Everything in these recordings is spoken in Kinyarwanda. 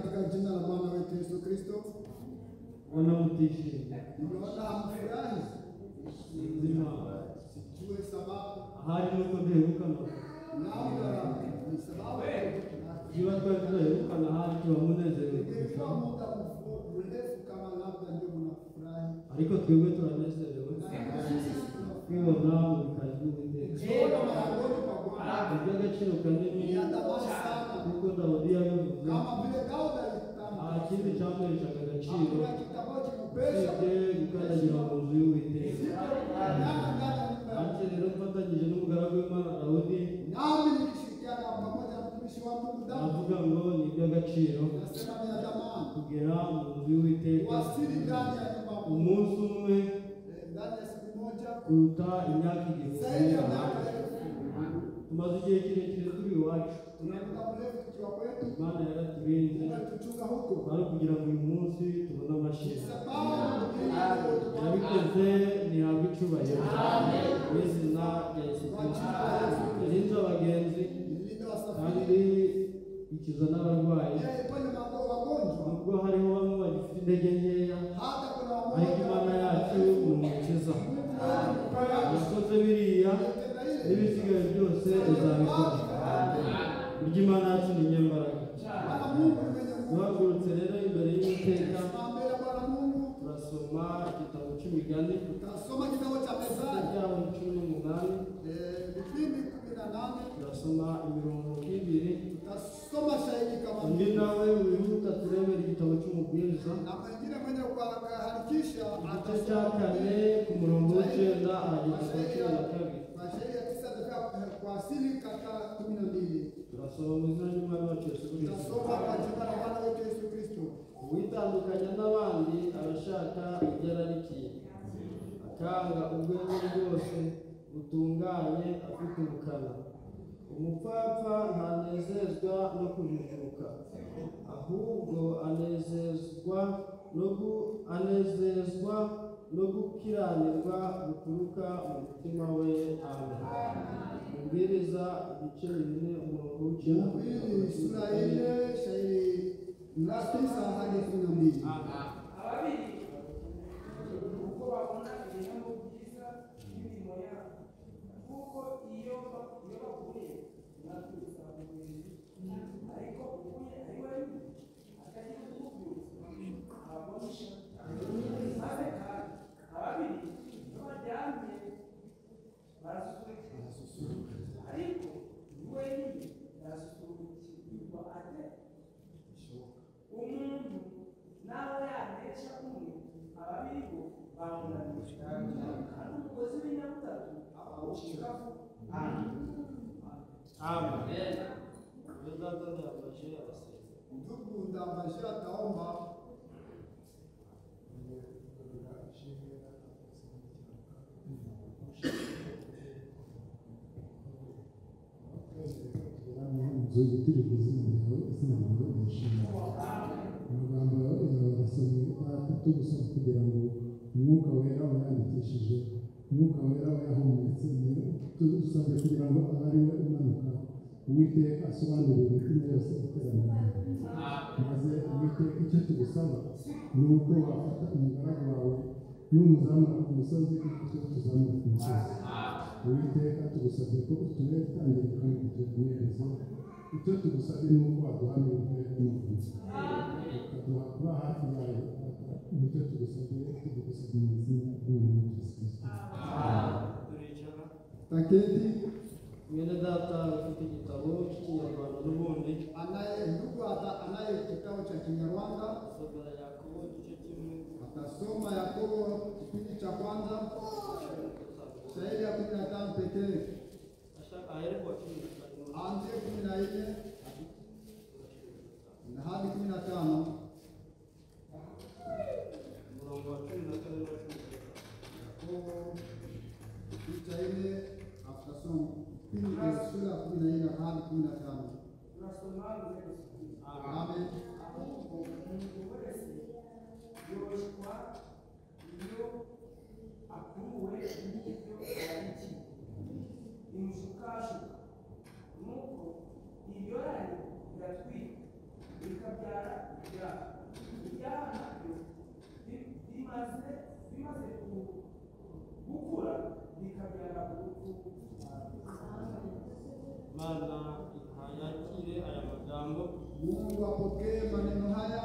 katika jina la Bwana wetu Yesu Kristo. Wanamtishi. Nimeona hamfurahi. Nzima. Sijue sababu. Hali nuko nderuka no. Labda ni sababu. Jiwa kwa nderuka na hali kwa munezero. Kwa muda mrefu kama labda ndio mnafurahi. Ariko twebwe turanezerewe. Kwibona mu kazi Ndio maagoni kwa Bwana. Iby'agaciro kanini. Kuko Dawudi yabivuze. Kama vile Daudi alitamka. Ikindi cyamuheshaga agaciro. Sibye gukandagira mu nzu y'Uwiteka. Ati rero mfatanyije n'umugaragu w'Imana Dawudi. Nami nikishirikiana pamoja na mtumishi wa Mungu Daudi. Avuga ngo ni iby'agaciro. Nasema ni adamani. Kugera mu nzu y'Uwiteka. Wasili ndani ya nyumba. Umunsi umwe. Ndani ya siku moja. Kuruta imyaka igihumbi. Tumaze igihe kirekire turi iwacu. Imana yaraturinze. Bari kugira ngo uyu munsi tubone amashyi. Yabikoze ntihabwe icyubahiro. Mu izina rya Yesu Kristo. Irinze abagenzi kandi ikiza n'abarwayi. Nubwo hariho bamwe bagifite intege nkeya, ariko Imana yacu ni umukiza. Yakoze biriya n'ibisigaye byose izabikora. Burya Imana yacu ni nyembaraga. Duhagurutse rero imbere y'Uwiteka turasoma igitabo cy'imigani. Tutasoma kitabu cha Methali. Turasoma imirongo y'ibiri. Tutasoma shahidi kama undi nawe wihuta turebera igitabo cy'umubwiriza. Na mwingine mwenye kuharakisha igice cya kane ku murongo w'Icyenda arageza ku cumi na kabiri. Mashairi ya 9 kwa asili kata 12. Turasoma mu izina ry'Umwami wacu Yesu Kristo. Tutasoma kwa jina la Bwana wetu Yesu Kristo. Uwitandukanya n'abandi abashaka ibyo ararikiye, akanga urwego rwose rutunganye afite ubukana. Umupfapfa ntanezezwa no kujijuka, ahubwo anezezwa no gukiranirwa guturuka mu mutima we. Amen. Mubwiriza igice 4 umurongo w'Icyenda. Sura 4 shairi la 9 hadi 12. Ababiri uko babona ibintu byiza n'imirimo yabo, kuko iyo bahuye natwisa mugenzi, ariko uhuye ari we akagira umubyutsa abonisha. Maze kandi ababiri iyo baryamye barasusuruka, ariko wenyine yarasusurukirwa ate? Umuntu nawe yanesha umwe, ababiri bo bamunaniye, kandi umugozi w'inyabutatu awucikaho. Amen. Ndugu Ndambashira ataomba. Zogitiri izina ryawe rishimwe. Amagambo yawe yarasomye atatu gusa kugira ngo umwuka wera wayandikishije, umwuka wera wayahumetse, dusabye kugira ngo abe ari we umanuka. Uwiteka asobanurira imitima yose iteranira. Maze Uwiteka icyo tugusaba ni uko wafata umugaragu wawe n'umuzamura ku musozi icyo tuzamura ku musozi. Uwiteka tugusabye ko utubere itangira kandi tuguhereze. Icyo tugusabye ni uko waduhana ubutare bw'umuvuzi, ukaduha kuba hafi yawe. Icyo tugusabye mu izina ry'Umwami Yesu Kristo. Taketi mwene data ufite igitabo cy'Ikinyarwanda n'ubundi anaye kitabu cha Kinyarwanda asomera Yakobo igice kimwe. atasoma Yakobo kipindi cha kwanza shairi ya 15 pekee. Aheruka Anzie 14 na hadi 15. umurongo wa 14 na 15. Yakobo picha ile atasoma kipindi cha sura 14 hadi 15. Amen. Ahubwo umuntu wese yoshwa iyo akuwe n'ibyo yararikiye, bimushukashuka, nuko iryo rari riratwika bikabyara ibyaha. Ibyaha nabyo bimaze gukura bikabyara urupfu. Mana yakire aya magambo, Mungu apokee maneno haya,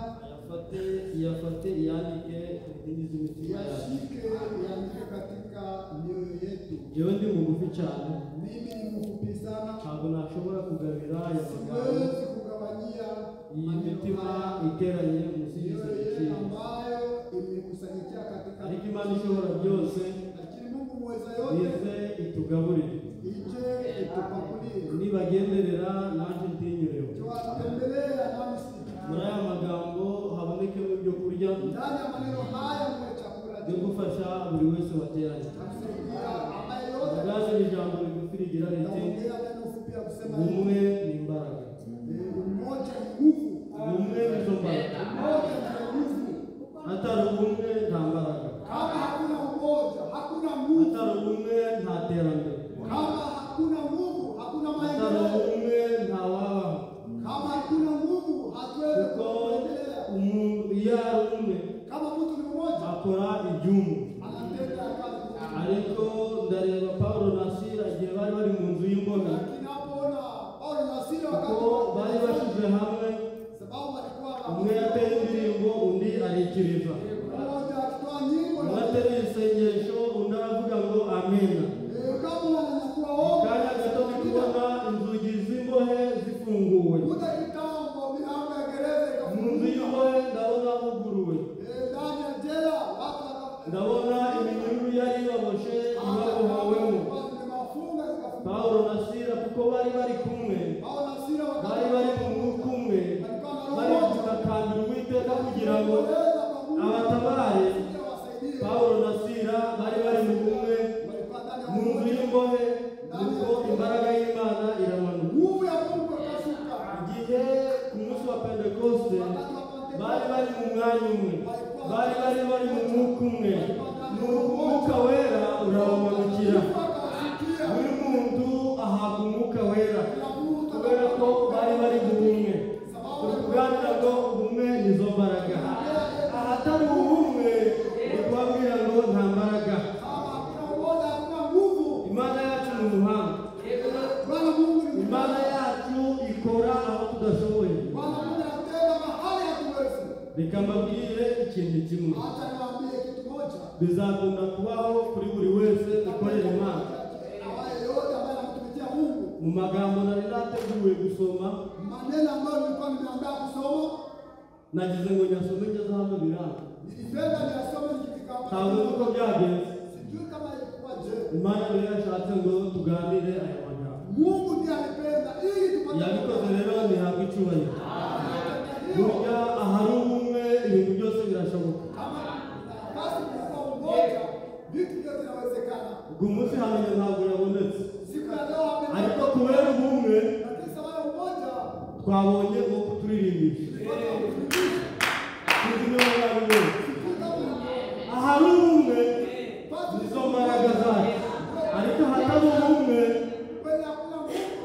iyafate iyandike indimi z'imitima yacu. yashike yandike katika mioyo yetu. Jewe ndi mugufi cyane, Mimi ni mfupi sana, ntabwo nashobora kugabira aya magambo siwezi kugawanyia iyi mitima iteranye munsi y'isi mioyo ikintu. ambayo imekusanyikia katika, Ariko Imana ishobora byose lakini Mungu mweza yote ize itugaburire, ije itupakulie, nibagenderera naje ntinyureho. tuwatembelea nami Muri aya magambo habonekemo ibyo kurya ndani ya maneno haya mwe chakula byo gufasha buri wese wateranye. kusaidia ambaye yote Ubwazo ni ijambo rigufi rigira riti taongea neno fupi ya kusema ubumwe ni imbaraga. umoja ni nguvu, Ubumwe nizo mbaraga, umoja ni nguvu. hatari ubumwe nta mbaraga, Kama hakuna umoja hakuna nguvu, hatari ubumwe nta terambere, kama hakuna nguvu hakuna hatari maendeleo, ubumwe nta wabaho. kama hakuna nguvu hatuwezi Kuko kuendelea. umuntu iyo ari umwe Kama mtu ni mmoja akora iby'umwe. anatenda kazi, Ariko ndareba Paulo na Sila igihe bari bari mu nzu y'imbohe, lakini napoona Paulo na Sila kuko bari wakati bashyize hamwe, sababu walikuwa umwe yateye indirimbo undi arikiriza, mmoja akitoa nyimbo umwe na atereye isengesho undi aravuga ngo amena. kabla anakuwa ombi Kanya gato ndi kubona inzugi z'imbohe zifunguwe, kuta kitambo milango ya gereza mu nzu ikafunguka, y'imbohe ndabona huguruwe, ndani ya jela watu ndabona iminyururu yari ibaboshe ibabohowemo. mafunga zikafunguka. Paulo na Sila kuko bari bari kumwe, Paulo na Sila bari bari mu mwuka umwe, bari gutakambira Uwiteka kugira ngo abatabare. Paulo na Sila bari bari mu bumwe mu nzu y'imbohe, nuko imbaraga y'Imana iramanuka. nguvu ya Mungu ikashuka. Igihe ku munsi wa Pentekoste bari bari mu mwanya umwe, bari bari mu mwuka umwe, nuko umwuka wera urabamanukira. Buri muntu ahabwa umwuka wera kubera ko bari bari mu bumwe. Turi kuganira ngo ubumwe nizo mbaraga. Ahatari ubumwe ni kubabwira ngo nta mbaraga. Imana yacu ni umuhanga, Imana yacu ikora aho tudashoboye. Reka mbabwire ikintu kimwe, bizakunda kubaho kuri buri wese ukorera Imana. Mu magambo nari nateguye gusoma, maneno ambayo nilikuwa nimeandaa kusoma nagize ngo nyasome ngeze hano biranga, nilipenda niyasome nikifika hapa. ntabwo nzi uko byagenze. Sijui kama ilikuwa je. Imana rero yashatse ngo tuganire aya magambo, Mungu ndiye alipenda ili tupate yabikoze rero ntihabwe icyubahiro. Burya ahari ubumwe ibintu byose birashoboka. kama basi kwa umoja vitu vyote vinawezekana. Ubwo umunsi hamenye ntabwo yabonetse, Siku ya leo ariko kubera ubumwe lakini sababu umoja twabonye uwo kuturirimbisha. Tuzi niba babibonye, ahari ubumwe nizo mbaraga zacu, ariko hatari ubumwe kweli hakuna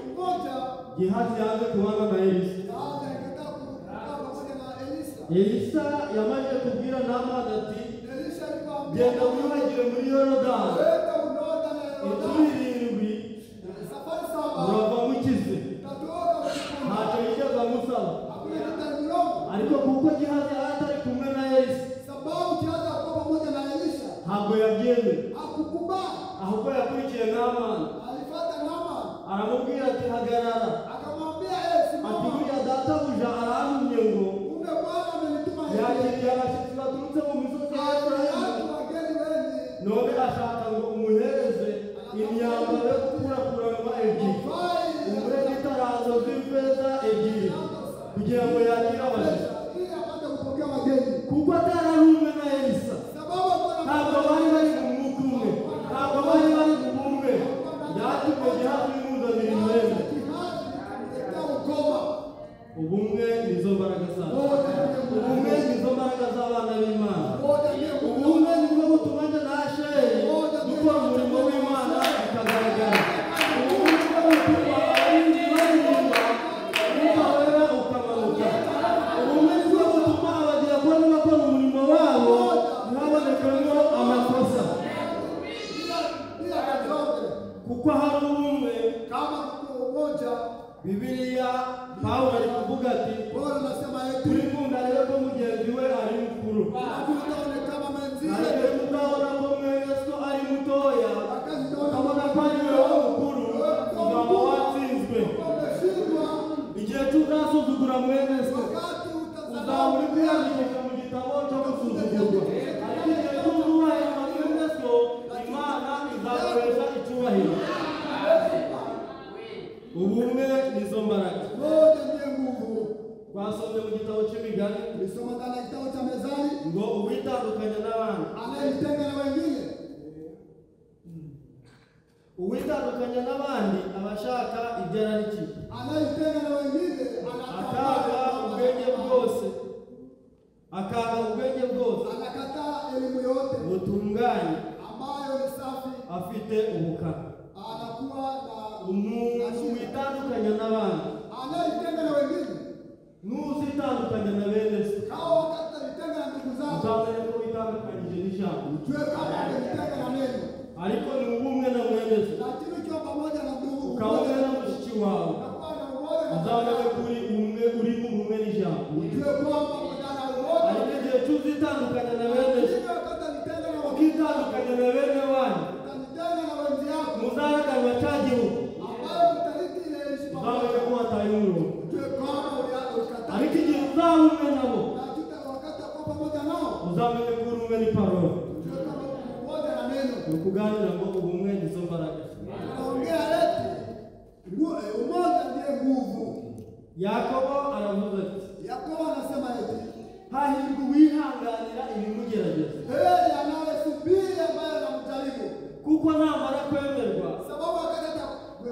umoja. Gehazi yanze kubana na Elisa. Daudi alikataa kukaa pamoja na Elisa. Elisa yamaze kubwira Naamani ati Elisha alikwambia genda wiyuhagire muri Yorodani wenda unaoda na inshuro Yorodani 7 safari saba urava mukize. utatoka ukikomba. Ntacyo yigeze amusaba, Hakuna kitu aliomba ariko kuko Gehazi yari atari kumwe na Elisa sababu kianza kuwa pamoja na Elisha ntabwo yabyemeye, hakukubali. ahubwo yakurikiye Naamani Alifuata Naamani aramubwira ati hagarara, akamwambia ati simama, buriya databuja arahamye ngo kumbe Bwana amenituma hivi. yakiriye abashyitsi baturutse mu misozi ya Efurayimu, Watu wageni wengi none ashaka ngo umuhereze imyambaro yo gukurakuranwa ebyiri, umure n'itaranzo z'ifeza ebyiri, kugira ngo yakire abashyitsi. ili apate kupokea wageni. Kuko atari ari umwe na Elisa, Sababu ntabwo bari bari mu mwuka umwe, ntabwo bari bari mu bumwe, byatumye Gehazi bimuzanira imyenda. Ubumwe nizo mbaraga zacu, ubumwe nizo mbaraga z'abana b'Imana, ubumwe nibwo butuma njye na Asheri Lakini utaonekana mwenzie. ariko tuzabona ko mwene so ari mutoya ukabona ko ari wewe mukuru uzaba watsinzwe. Igihe tuzasuzugura mwene so uzaba uri kwiyandikisha mu gitabo cyo gusuzugurwa, ariko igihe tuzubahiriza mwene so Imana izakoresha icyubahiro. Ubumwe nizo mbaraga. Moja ndiye nguvu. Twasomye mu gitabo cy'imigani Nisoma ndani ya kitabu cha Mezali, ngo uwitandukanya n'abandi, anayejitenga na wengine, uwitandukanya n'abandi abashaka ibyo ararikiye, anayejitenga na wengine akaga ubwenge bwose, anakataa elimu yote butunganye, ambayo ni safi, afite ubukana. anakuwa na Umuntu witandukanya n'abandi, anayejitenga na wengine. n'uzitandukanya na bene se, Hao wakati anajitenga na ndugu zao, uzamenye ko witandukanyije n'ijambo, ujue kama anajitenga na neno. ariko ni ubumwe na mwene se, Lakini ukiwa pamoja na ndugu, ukaba umwe na mushiki wawe, unakuwa na umoja na uzamenye ko uri mu bumwe n'ijambo. ujue kwamba mjana umoja. Ariko igihe cy'uzitandukanya na bene se, Lakini wakati anajitenga na wengine, ukitandukanya na bene wanyu, utajitenga na wenzi yako, muzaraganwa cya gihugu, ambayo mtaliki ile ishi uzamenye pamoja. ko wataye umurongo. Ujue kwamba ulikataa. Ariko igihe uzaba umwe nabo, Na wakati akuwa pamoja nao, uzamenye ko uri umwe n'iparo. ujue kama uko pamoja na neno. Ni ukuganira ngo ubumwe nizo mbaraga. Tunaongea eti umoja ndiye nguvu. Yakobo aravuga ati, Yakobo anasema eti hahirwa uwihanganira ibimugerageza, heri anayesubiri ambaye anamjaribu, kuko namara kwemerwa sababu wakati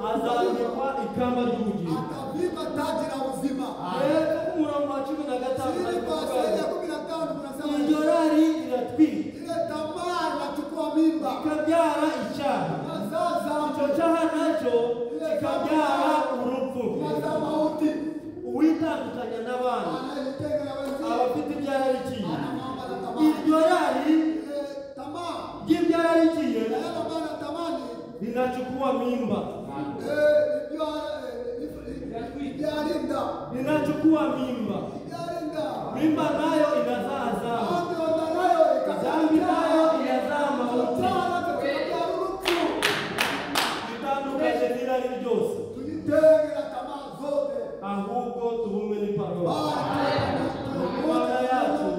azambikwa ikamba ry'ubugingo. atavikwa taji la uzima. Rero ku murongo wa 15 Ili kwa sura ya 15 kunasema iryo rari riratwika ile tamaa inachukua mimba, ikabyara icyaha, inazaza icyo cyaha nacyo kikabyara urupfu. inazaa mauti. Uwitandukanya n'abandi Anayejitenga na wenzie aba afite ibyo yararikiye. ana mambo na tamaa. Iryo rari Ile tamaa ry'ibyo yararikiye na yale ambayo anatamani linachukua mimba, ijalinda linachukua mimba, mimba nayo inazaa zao, dhambi nayo inazaa mauti. Itandukanye n'irari ryose, ahubwo tubumwe n'iparo. Imana yacu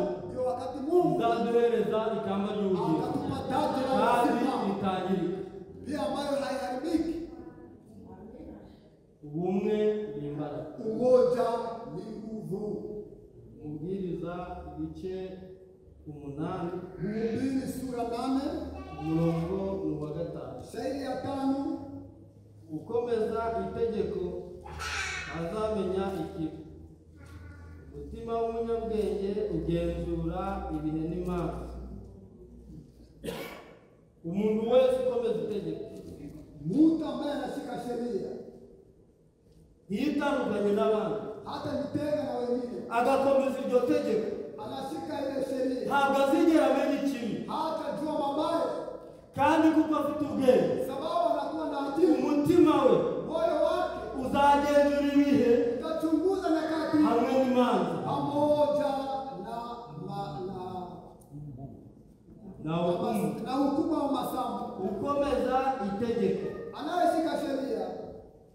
izaduhereza ikamba ry'ubugingo kandi ritangirika. Ubumwe ni imbaraga. Umoja ni nguvu. Mubwiriza igice 8 Mhubiri sura 8 umurongo ni uwa 5. shairi ya 5. Ukomeza itegeko azamenya ikibi, umutima w'umunyabwenge ugenzura ibihe n'imanza. Umuntu wese ukomeza itegeko Mtu ambaye anashika sheria ntiyitandukanye n'abandi, hata jitenga na wengine, agakomeza iryo tegeko, anashika ile sheria ntabwo azigera amenya ikibi, hata jua mabaya, kandi kuko afite ubwenge, sababu anakuwa na akili. umutima we Moyo wake uzagenzura ibihe utachunguza nyakati hamwe n'imanza. pamoja na hukumu wa masambu. Ukomeza itegeko Anayeshika sheria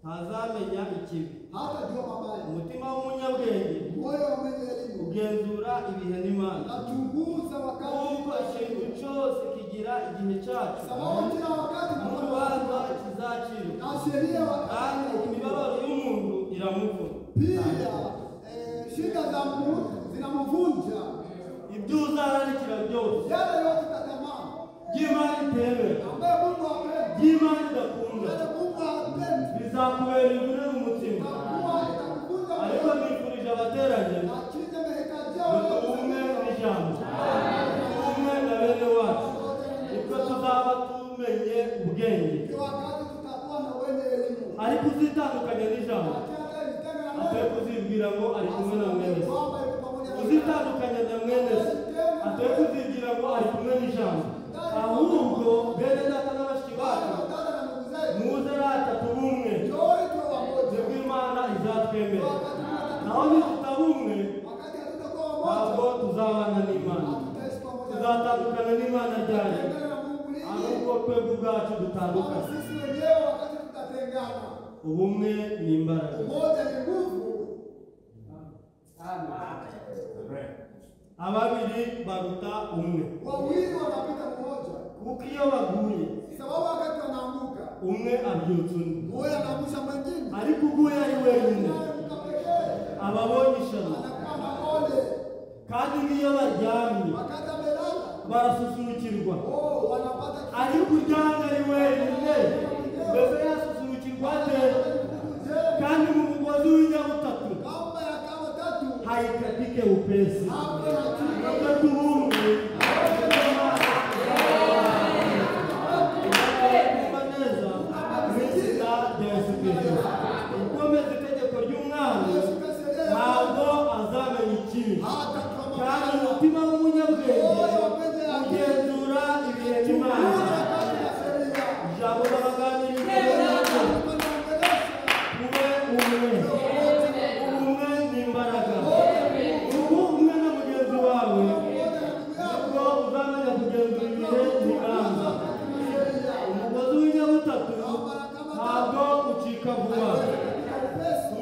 ntazamenya ikibi, hata jua mabaya. umutima w'umunyabwenge Moyo wa mwenye elimu ugenzura ibihe n'imanza. nachunguza wakati, Kuko ikintu cyose kigira igihe cyacu, sababu kila wakati na n'urubanza kizacirwa, na sheria kandi wakati imibabaro y'umuntu iramuvuna. pia shida za Mungu zinamvunja. Ibyo uzararikira byose Yale yote tatamani by'Imana itemera, ambaye Mungu hapendi, by'Imana idakunda, yale Mungu hapendi, bizakubera imvune mu mutima. itakuwa itakuvunja Ariko moyo. nifurije abateranye Lakini amehitaji ngo tubumwe n'ijambo, tubumwe na bene wacu, nibwo tuzaba tumenye ubwenge. kwa wakati tutakuwa na wenye elimu. Ariko uzitandukanya n'ijambo atari kuzibwira ngo ari kumwe na mwene se, uzitandukanya na mwene se atari kuzibwira ngo ari kumwe n'ijambo. Ahubwo bene data na bashiki bacu, muze rata tubumwe, nibwo Imana izatwemera. Naho nitutabumwe ntabwo tuzabana n'Imana. tuzatandukana n'Imana ryari Tutengana na Mungu lini? ahubwo twebwe ubwacu Kama dutandukana. sisi wenyewe wakati tutatengana. Ubumwe ni imbaraga. Umoja ni nguvu. Ababiri baruta umwe. Wawili wanapita mmoja. Kuko iyo baguye Sababu wakati wanaanguka, umwe abyutsa undi. mmoja anaangusha mwingine. Ariko uguye ari wenyine Anaanguka pekee. ababonye ishyano. Anakuwa na ole. Kandi n'iyo baryamye Wakati amelala, barasusurukirwa. wanapata Ariko uryamye ari wenyine mbese yasusurukirwa ate? Kandi mu mugozi w'inyabutatu kamba ya kama tatu. haikatike upesi. Hapo inachuka. Ndio tuhumwe. Kubaneza mwizina rya Yesu Kristo. Ukomeza itegeko ry'umwami ntabwo azamenya ikibi. Kandi umutima w'umunyabwenge ugenzura ibihe by'Imana. Ijambo babaganiriza mube umwe. Ubumwe ni imbaraga. Ubu umwe na mugenzi wawe nibwo uzamenya kugenzura ibihe n'ingamba. Umugozi w'inyabutatu ntabwo ucika vuba.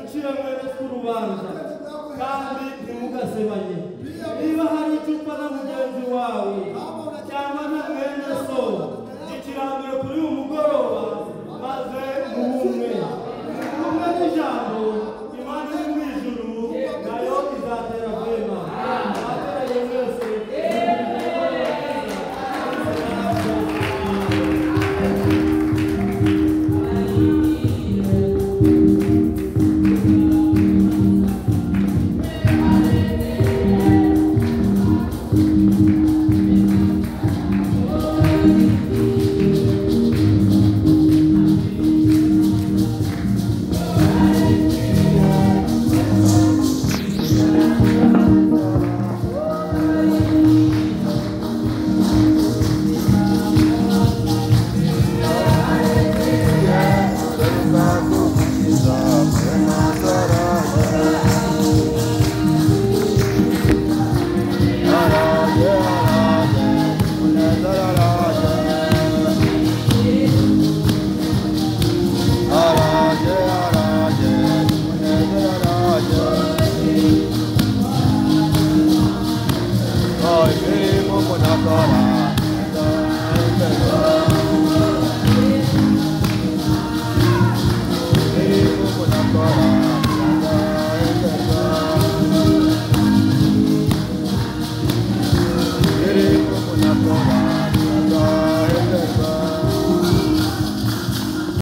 Ucire mwene se urubanza kandi ntimugasebanye. Niba hari icupa na mugenzi wawe cyangwa na mwene so gikirambire kuri uyu mugoroba maze mubumwe. Ubumwe n'ijambo Imana iri mu ijuru nayo izatera kwema. Abateranye mwese Ay, queremos con la cara.